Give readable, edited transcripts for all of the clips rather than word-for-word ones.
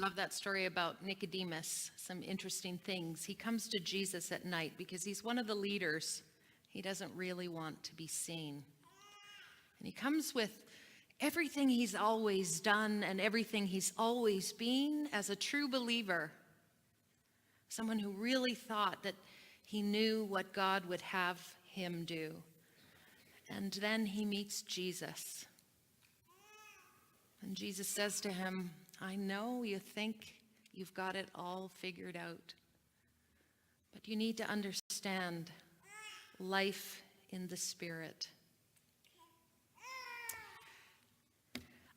Love that story about Nicodemus, some interesting things. He comes to Jesus at night because he's one of the leaders. He doesn't really want to be seen. And he comes with everything he's always done and everything he's always been as a true believer. Someone who really thought that he knew what God would have him do. And then he meets Jesus. And Jesus says to him, I know you think you've got it all figured out, but you need to understand life in the Spirit.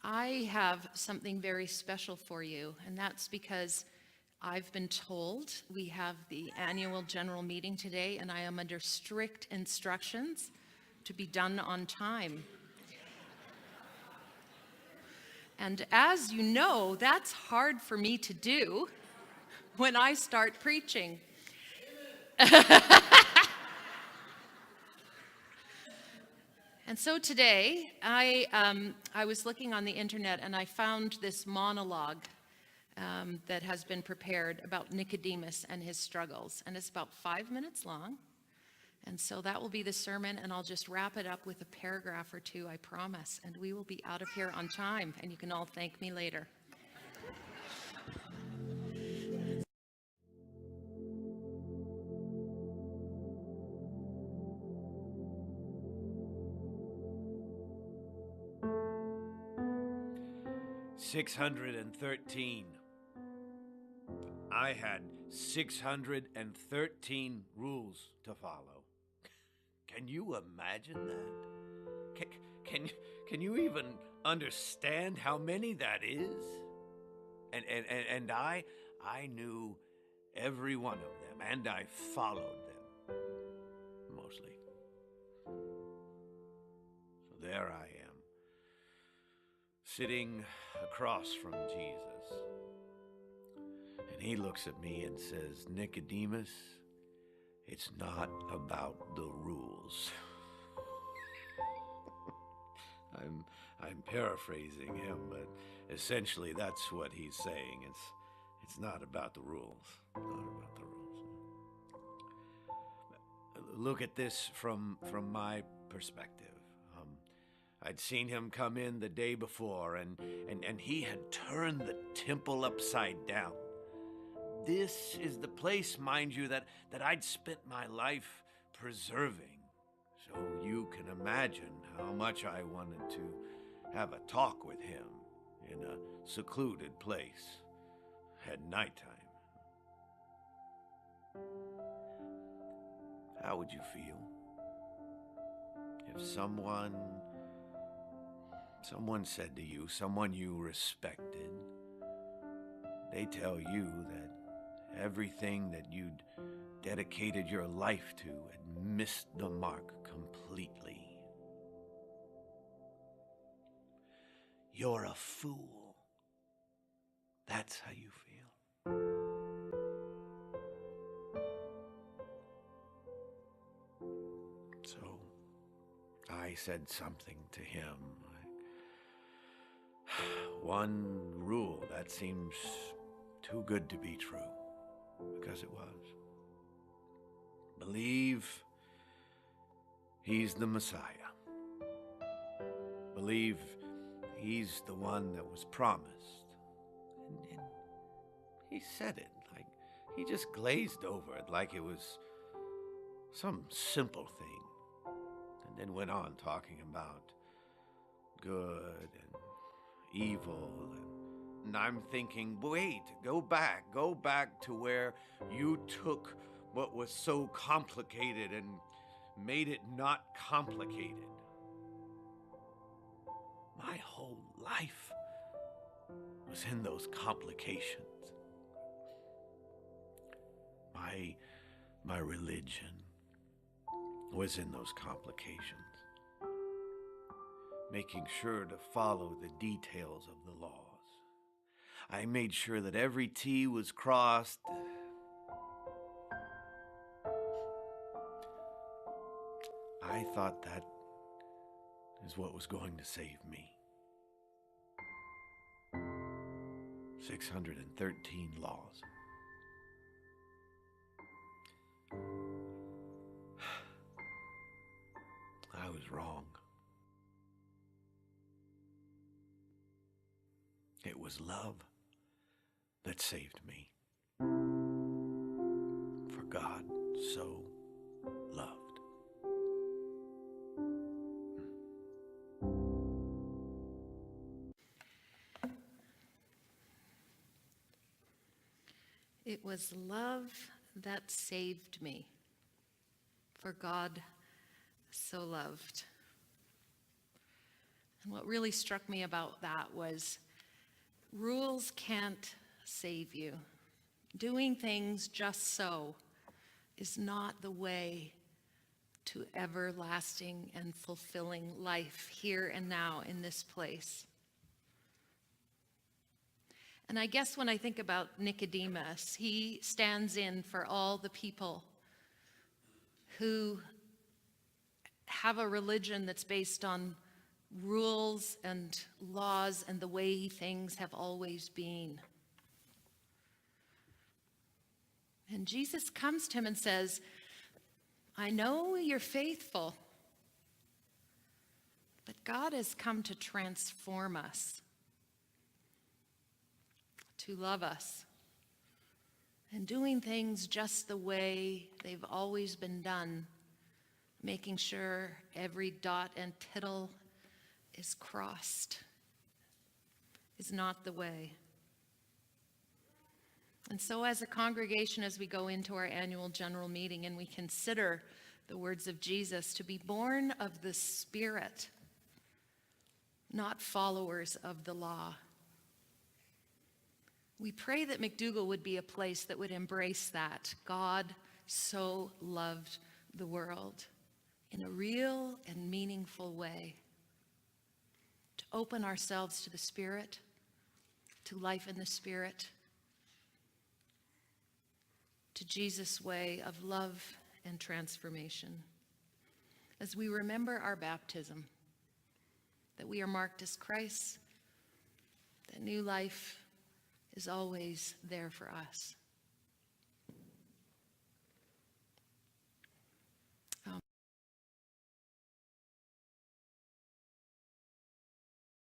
I have something very special for you, and that's because I've been told we have the annual general meeting today, and I am under strict instructions to be done on time. And as you know, that's hard for me to do when I start preaching. And so today, I was looking on the internet and I found this monologue that has been prepared about Nicodemus and his struggles. And it's about 5 minutes long. And so that will be the sermon, and I'll just wrap it up with a paragraph or two, I promise. And we will be out of here on time, and you can all thank me later. $613. I had 613 rules to follow. Can you imagine that? Can you even understand how many that is? And I knew every one of them, and I followed them, mostly. So there I am, sitting across from Jesus. And he looks at me and says, Nicodemus, it's not about the rules. I'm paraphrasing him, but essentially that's what he's saying. It's not about the rules. Not about the rules. Look at this from my perspective. I'd seen him come in the day before, and he had turned the temple upside down. This is the place, mind you, that I'd spent my life preserving. So you can imagine how much I wanted to have a talk with him in a secluded place at nighttime. How would you feel if someone said to you, someone you respected, they tell you that everything that you'd dedicated your life to had missed the mark completely? You're a fool. That's how you feel. So I said something to him. One rule that seems too good to be true, because it was. Believe he's the Messiah. Believe he's the one that was promised. And he said it like he just glazed over it like it was some simple thing. And then went on talking about good and evil, and I'm thinking, wait, go back to where you took what was so complicated and made it not complicated. My whole life was in those complications. My religion was in those complications. Making sure to follow the details of the laws. I made sure that every T was crossed. I thought that is what was going to save me. 613 laws. I was wrong. It was love that saved me. For God so loved. It was love that saved me, for God so loved. And what really struck me about that was rules can't save you. Doing things just so is not the way to everlasting and fulfilling life here and now in this place. And I guess when I think about Nicodemus, he stands in for all the people who have a religion that's based on rules and laws and the way things have always been. And Jesus comes to him and says, I know you're faithful, but God has come to transform us, to love us, and doing things just the way they've always been done, making sure every dot and tittle is crossed, is not the way. And so as a congregation, as we go into our annual general meeting and we consider the words of Jesus, to be born of the Spirit, not followers of the law, we pray that McDougall would be a place that would embrace that. God so loved the world in a real and meaningful way. To open ourselves to the Spirit, to life in the Spirit, to Jesus' way of love and transformation. As we remember our baptism, that we are marked as Christ, that new life is always there for us.